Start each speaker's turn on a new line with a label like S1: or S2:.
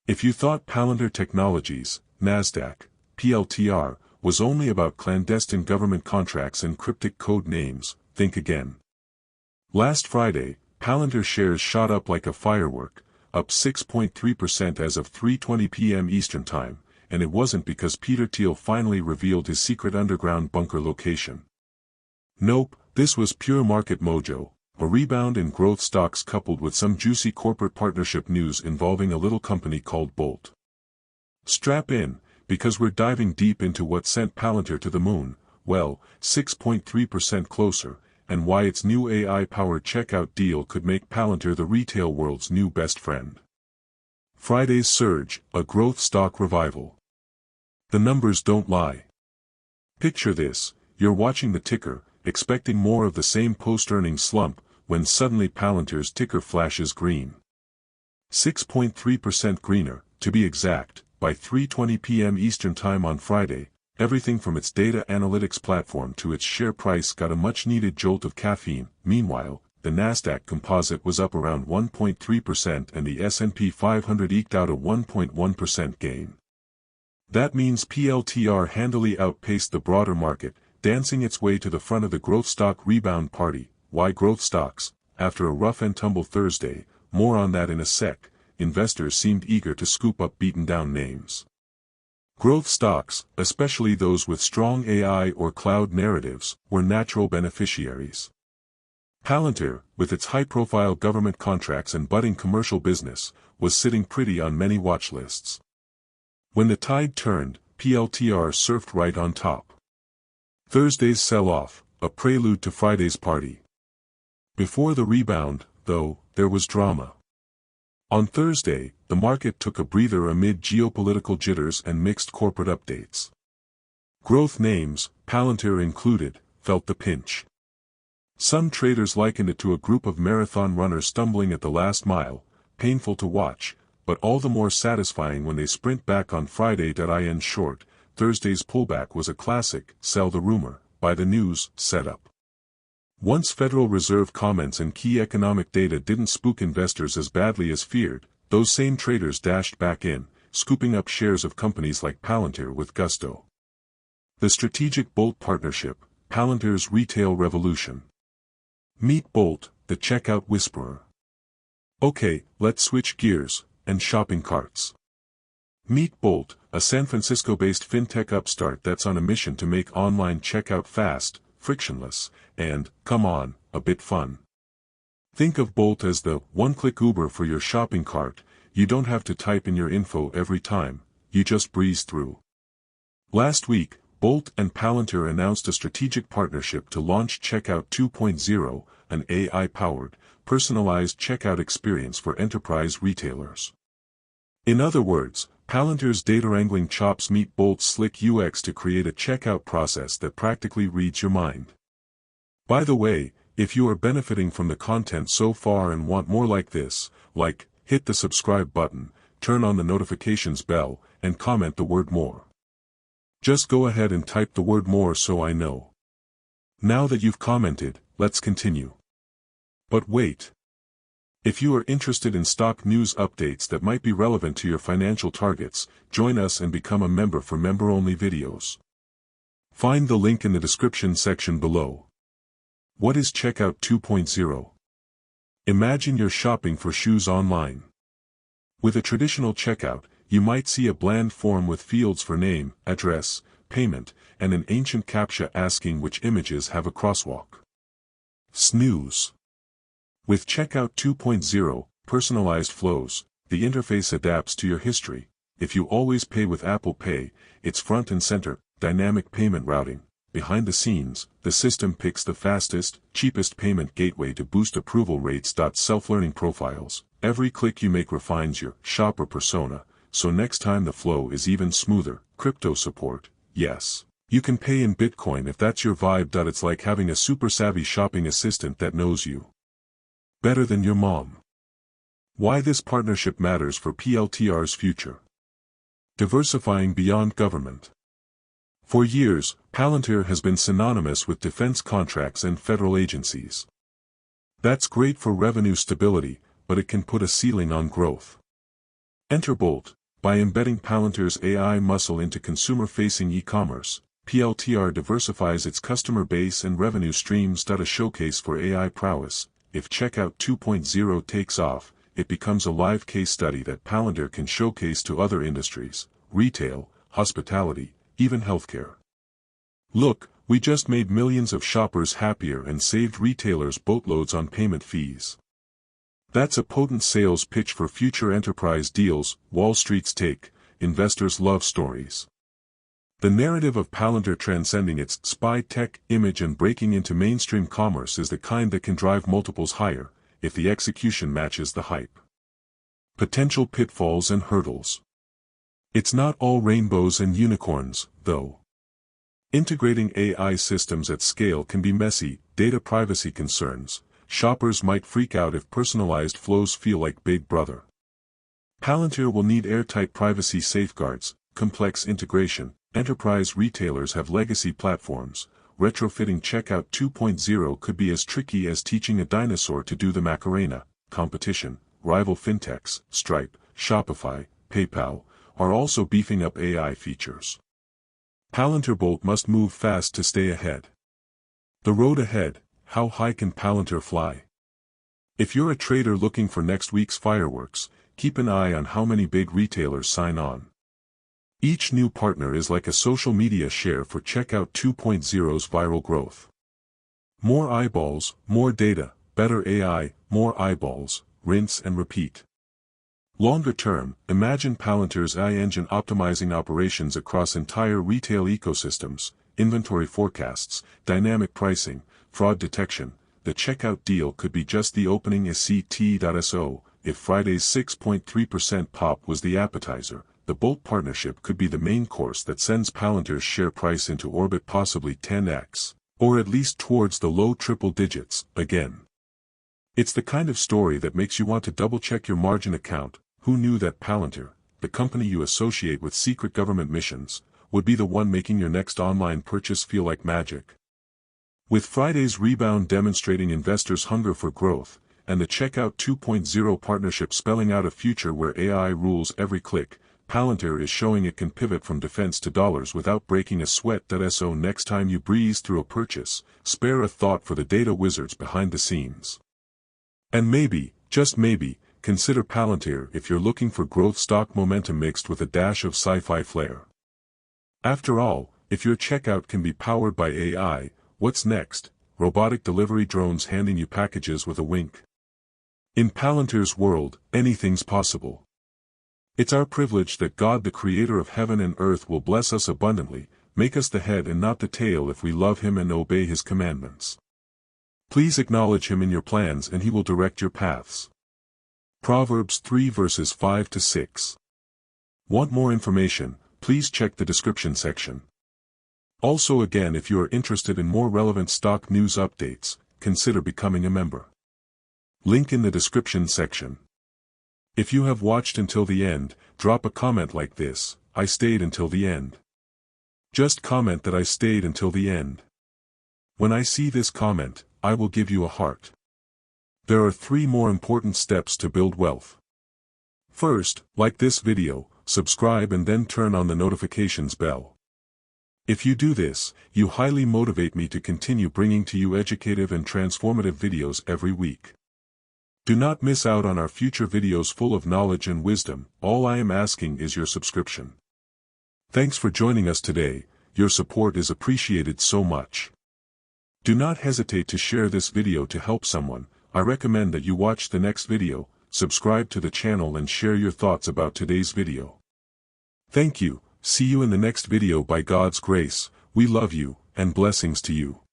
S1: If you thought Palantir Technologies, NASDAQ, PLTR, was only about clandestine government contracts and cryptic code names, think again. Last Friday, Palantir shares shot up like a firework, up 6.3% as of 3:20 p.m. Eastern Time, and it wasn't because Peter Thiel finally revealed his secret underground bunker location. Nope, this was pure market mojo, a rebound in growth stocks coupled with some juicy corporate partnership news involving a little company called Bolt. Strap in, because we're diving deep into what sent Palantir to the moon, well, 6.3% closer, and why its new AI-powered checkout deal could make Palantir the retail world's new best friend. Friday's surge, a growth stock revival. The numbers don't lie. Picture this, you're watching the ticker, expecting more of the same post-earnings slump, when suddenly Palantir's ticker flashes green. 6.3% greener, to be exact, by 3:20 p.m. Eastern Time on Friday. Everything from its data analytics platform to its share price got a much-needed jolt of caffeine. Meanwhile, the Nasdaq Composite was up around 1.3% and the S&P 500 eked out a 1.1% gain. That means PLTR handily outpaced the broader market, dancing its way to the front of the growth stock rebound party. Why growth stocks? After a rough and tumble Thursday, more on that in a sec, investors seemed eager to scoop up beaten-down names. Growth stocks, especially those with strong AI or cloud narratives, were natural beneficiaries. Palantir, with its high-profile government contracts and budding commercial business, was sitting pretty on many watch lists. When the tide turned, PLTR surfed right on top. Thursday's sell-off, a prelude to Friday's party. Before the rebound, though, there was drama. On Thursday, the market took a breather amid geopolitical jitters and mixed corporate updates. Growth names, Palantir included, felt the pinch. Some traders likened it to a group of marathon runners stumbling at the last mile, painful to watch, but all the more satisfying when they sprint back on Friday. In short, Thursday's pullback was a classic, sell the rumor, buy the news, setup. Once Federal Reserve comments and key economic data didn't spook investors as badly as feared, those same traders dashed back in, scooping up shares of companies like Palantir with gusto. The strategic Bolt partnership, Palantir's retail revolution. Meet Bolt, the checkout whisperer. Okay, let's switch gears, and shopping carts. Meet Bolt, a San Francisco-based fintech upstart that's on a mission to make online checkout fast, frictionless, and, come on, a bit fun. Think of Bolt as the one-click Uber for your shopping cart. You don't have to type in your info every time, you just breeze through. Last week, Bolt and Palantir announced a strategic partnership to launch Checkout 2.0, an AI-powered, personalized checkout experience for enterprise retailers. In other words, Palantir's data-wrangling chops meet Bolt's slick UX to create a checkout process that practically reads your mind. By the way, if you are benefiting from the content so far and want more like this, hit the subscribe button, turn on the notifications bell, and comment the word more. Just go ahead and type the word more so I know. Now that you've commented, let's continue. But wait. If you are interested in stock news updates that might be relevant to your financial targets, join us and become a member for member-only videos. Find the link in the description section below. What is Checkout 2.0? Imagine you're shopping for shoes online. With a traditional checkout, you might see a bland form with fields for name, address, payment, and an ancient CAPTCHA asking which images have a crosswalk. Snooze. With Checkout 2.0, personalized flows, the interface adapts to your history. If you always pay with Apple Pay, it's front and center, dynamic payment routing. Behind the scenes, the system picks the fastest, cheapest payment gateway to boost approval rates. Self-learning profiles. Every click you make refines your shopper persona, so next time the flow is even smoother. Crypto support. Yes, you can pay in Bitcoin if that's your vibe. It's like having a super savvy shopping assistant that knows you better than your mom. Why this partnership matters for PLTR's future. Diversifying beyond government. For years, Palantir has been synonymous with defense contracts and federal agencies. That's great for revenue stability, but it can put a ceiling on growth. Enter Bolt. By embedding Palantir's AI muscle into consumer-facing e-commerce, PLTR diversifies its customer base and revenue streams. A showcase for AI prowess. If Checkout 2.0 takes off, it becomes a live case study that Palantir can showcase to other industries, retail, hospitality, even healthcare. Look, we just made millions of shoppers happier and saved retailers boatloads on payment fees. That's a potent sales pitch for future enterprise deals. Wall Street's take. Investors love stories. The narrative of Palantir transcending its spy tech image and breaking into mainstream commerce is the kind that can drive multiples higher, if the execution matches the hype. Potential pitfalls and hurdles. It's not all rainbows and unicorns, though. Integrating AI systems at scale can be messy. Data privacy concerns. Shoppers might freak out if personalized flows feel like Big Brother. Palantir will need airtight privacy safeguards, complex integration. Enterprise retailers have legacy platforms. Retrofitting Checkout 2.0 could be as tricky as teaching a dinosaur to do the Macarena. Competition. Rival fintechs, Stripe, Shopify, PayPal, are also beefing up AI features. Palantir Bolt must move fast to stay ahead. The road ahead. How high can Palantir fly? If you're a trader looking for next week's fireworks, keep an eye on how many big retailers sign on. Each new partner is like a social media share for Checkout 2.0's viral growth. More eyeballs, more data, better AI, more eyeballs, rinse and repeat. Longer term, imagine Palantir's AI engine optimizing operations across entire retail ecosystems, inventory forecasts, dynamic pricing, fraud detection. The checkout deal could be just the opening SCT.so. If Friday's 6.3% pop was the appetizer, the Bolt partnership could be the main course that sends Palantir's share price into orbit, possibly 10x, or at least towards the low triple digits, again. It's the kind of story that makes you want to double-check your margin account. Who knew that Palantir, the company you associate with secret government missions, would be the one making your next online purchase feel like magic? With Friday's rebound demonstrating investors' hunger for growth, and the Checkout 2.0 partnership spelling out a future where AI rules every click, Palantir is showing it can pivot from defense to dollars without breaking a sweat. So next time you breeze through a purchase, spare a thought for the data wizards behind the scenes. And maybe, just maybe, consider Palantir if you're looking for growth stock momentum mixed with a dash of sci-fi flair. After all, if your checkout can be powered by AI, what's next? Robotic delivery drones handing you packages with a wink. In Palantir's world, anything's possible. It's our privilege that God, the creator of heaven and earth, will bless us abundantly, make us the head and not the tail if we love him and obey his commandments. Please acknowledge him in your plans and he will direct your paths. Proverbs 3 verses 5 to 6. Want more information? Please check the description section. Also again, if you are interested in more relevant stock news updates, consider becoming a member. Link in the description section. If you have watched until the end, drop a comment like this: I stayed until the end. Just comment that I stayed until the end. When I see this comment, I will give you a heart. There are 3 more important steps to build wealth. First, like this video, subscribe and then turn on the notifications bell. If you do this, you highly motivate me to continue bringing to you educative and transformative videos every week. Do not miss out on our future videos full of knowledge and wisdom. All I am asking is your subscription. Thanks for joining us today. Your support is appreciated so much. Do not hesitate to share this video to help someone. I recommend that you watch the next video, subscribe to the channel and share your thoughts about today's video. Thank you. See you in the next video by God's grace. We love you, and blessings to you.